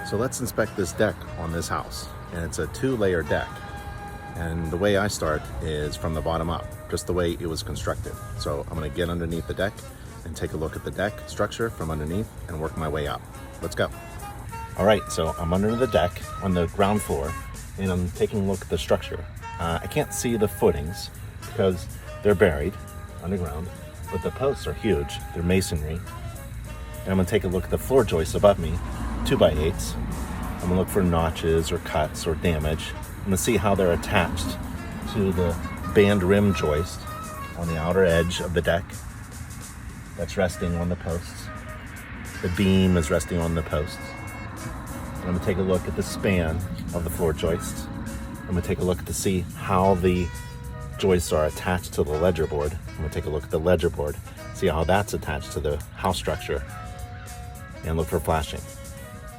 So let's inspect this deck on this house. And it's a 2-layer deck. And the way I start is from the bottom up, just the way it was constructed. So I'm gonna get underneath the deck and take a look at the deck structure from underneath and work my way up. Let's go. All right, so I'm under the deck on the ground floor and I'm taking a look at the structure. I can't see the footings because they're buried underground, but the posts are huge. They're masonry. And I'm gonna take a look at the floor joists above me, 2x8s. I'm gonna look for notches or cuts or damage. I'm gonna see how they're attached to the band rim joist on the outer edge of the deck that's resting on the posts. The beam is resting on the posts. And I'm gonna take a look at the span of the floor joists. I'm gonna take a look to see how the joists are attached to the ledger board. I'm gonna take a look at the ledger board, see how that's attached to the house structure, and look for flashing.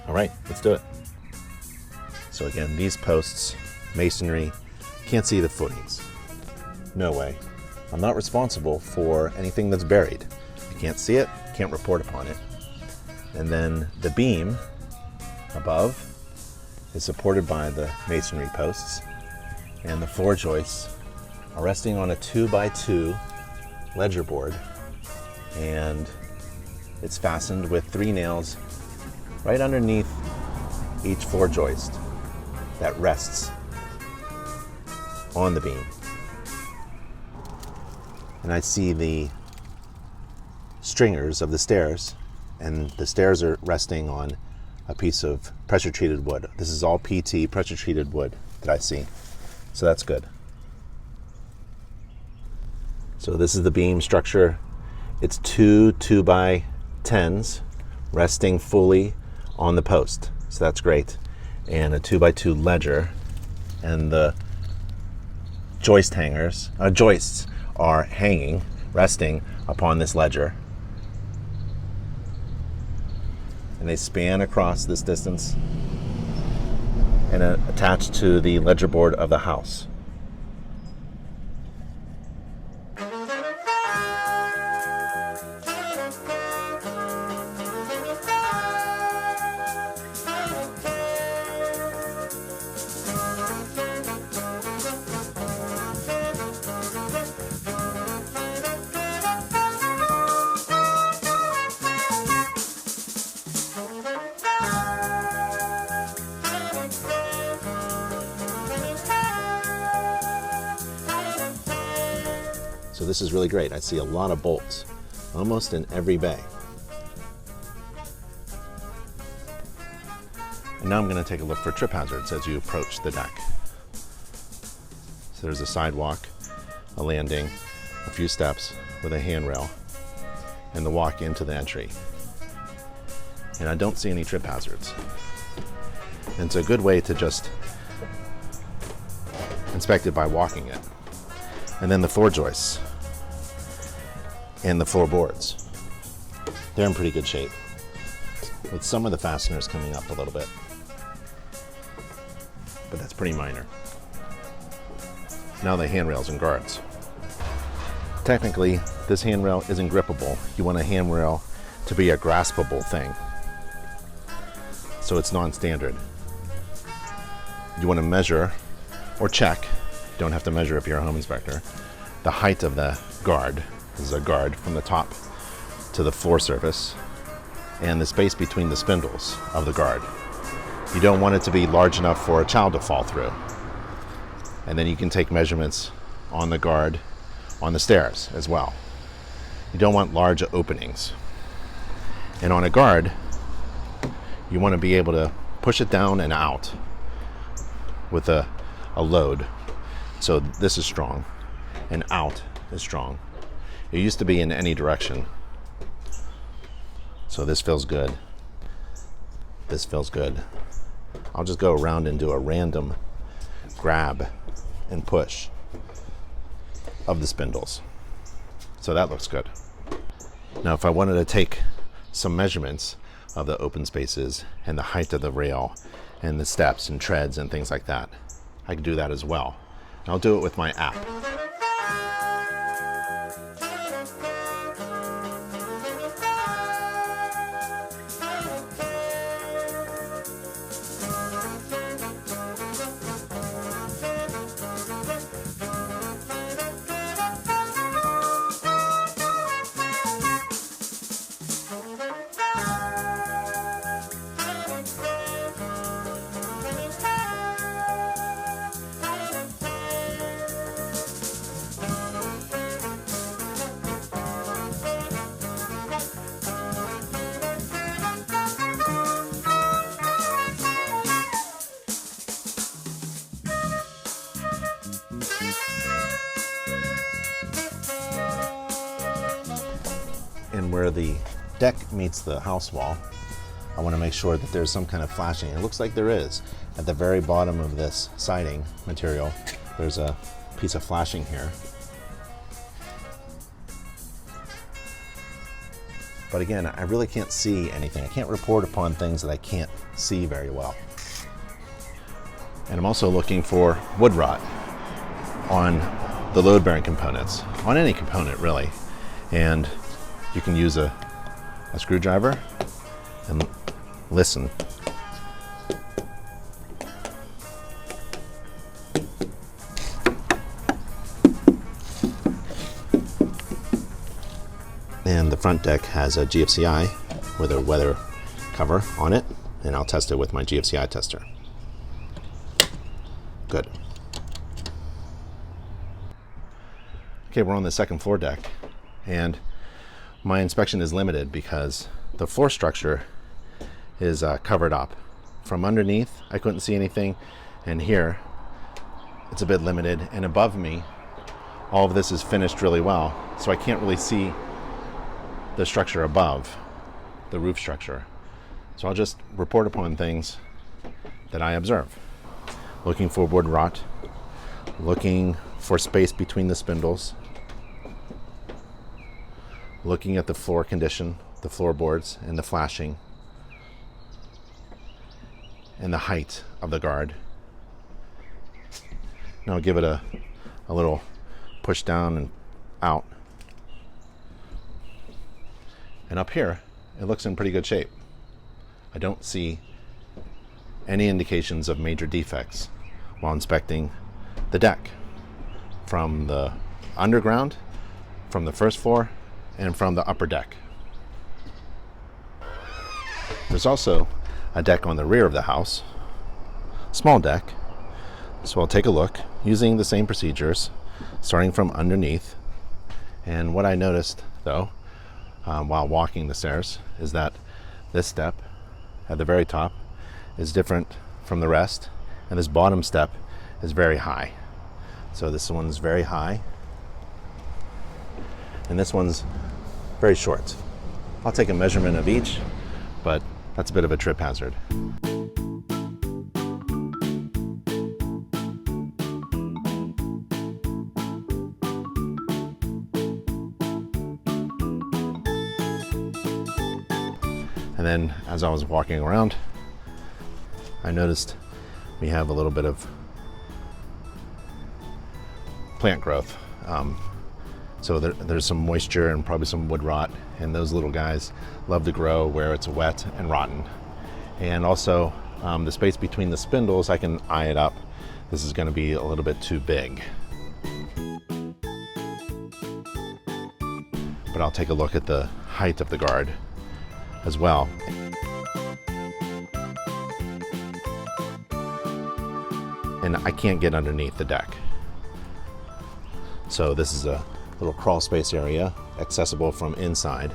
All right, let's do it. So again, these posts, masonry, can't see the footings. No way. I'm not responsible for anything that's buried. I can't see it, can't report upon it. And then the beam above is supported by the masonry posts, and the floor joists are resting on a 2x2 ledger board, and it's fastened with 3 nails right underneath each floor joist that rests on the beam. And I see the stringers of the stairs, and the stairs are resting on a piece of pressure treated wood. This is all PT, pressure treated wood, that I see. So that's good. So this is the beam structure. It's 2x10s resting fully on the post. So that's great. And a 2x2 ledger, and the joists are hanging, resting upon this ledger. And they span across this distance and attached to the ledger board of the house. So this is really great. I see a lot of bolts, almost in every bay. And now I'm going to take a look for trip hazards as you approach the deck. So there's a sidewalk, a landing, a few steps with a handrail, and the walk into the entry. And I don't see any trip hazards. And it's a good way to just inspect it by walking it. And then the floor joists and the floorboards. They're in pretty good shape, with some of the fasteners coming up a little bit. But that's pretty minor. Now the handrails and guards. Technically, this handrail isn't grippable. You want a handrail to be a graspable thing. So it's non-standard. You want to measure or check, you don't have to measure if you're a home inspector, the height of the guard. This is a guard from the top to the floor surface, and the space between the spindles of the guard. You don't want it to be large enough for a child to fall through. And then you can take measurements on the guard on the stairs as well. You don't want large openings. And on a guard, you want to be able to push it down and out with a load. So this is strong, and out is strong. It used to be in any direction. So this feels good. This feels good. I'll just go around and do a random grab and push of the spindles. So that looks good. Now if I wanted to take some measurements of the open spaces and the height of the rail and the steps and treads and things like that, I can do that as well. And I'll do it with my app. And where the deck meets the house wall, I want to make sure that there's some kind of flashing. It looks like there is. At the very bottom of this siding material, there's a piece of flashing here. But again, I really can't see anything. I can't report upon things that I can't see very well. And I'm also looking for wood rot on the load-bearing components, on any component really. And you can use a screwdriver and listen. And the front deck has a GFCI with a weather cover on it, and I'll test it with my GFCI tester. Good. Okay, we're on the second floor deck, and my inspection is limited because the floor structure is covered up. From underneath, I couldn't see anything, and here it's a bit limited, and above me, all of this is finished really well, so I can't really see the structure above, the roof structure. So I'll just report upon things that I observe. Looking for wood rot, looking for space between the spindles, looking at the floor condition, the floorboards, and the flashing, and the height of the guard. Now I'll give it a little push down and out. And up here, it looks in pretty good shape. I don't see any indications of major defects while inspecting the deck from the underground, from the first floor, and from the upper deck. There's also a deck on the rear of the house, small deck. So I'll take a look using the same procedures, starting from underneath. And what I noticed though, while walking the stairs, is that this step at the very top is different from the rest, and this bottom step is very high. So this one's very high, and this one's very short. I'll take a measurement of each, but that's a bit of a trip hazard. And then as I was walking around, I noticed we have a little bit of plant growth. So there's some moisture and probably some wood rot, and those little guys love to grow where it's wet and rotten. And also the space between the spindles, I can eye it up. This is going to be a little bit too big. But I'll take a look at the height of the guard as well. And I can't get underneath the deck. So this is a little crawl space area accessible from inside.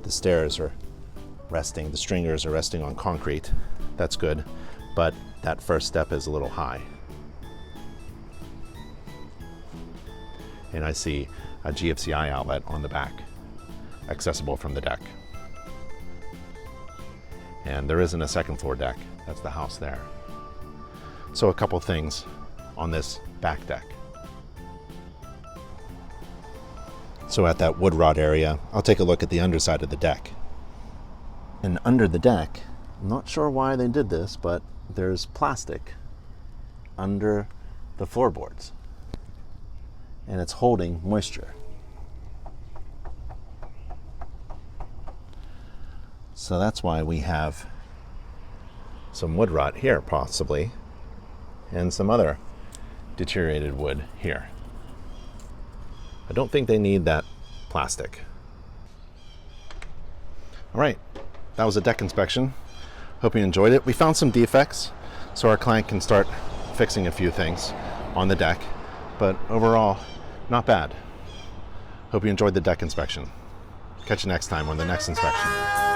The stairs are resting, the stringers are resting on concrete. That's good, but that first step is a little high. And I see a GFCI outlet on the back, accessible from the deck. And there isn't a second floor deck, that's the house there. So a couple things on this back deck. So at that wood rot area, I'll take a look at the underside of the deck. And under the deck, I'm not sure why they did this, but there's plastic under the floorboards. And it's holding moisture. So that's why we have some wood rot here, possibly, and some other deteriorated wood here. I don't think they need that plastic. All right, that was a deck inspection. Hope you enjoyed it. We found some defects, so our client can start fixing a few things on the deck, but overall, not bad. Hope you enjoyed the deck inspection. Catch you next time on the next inspection.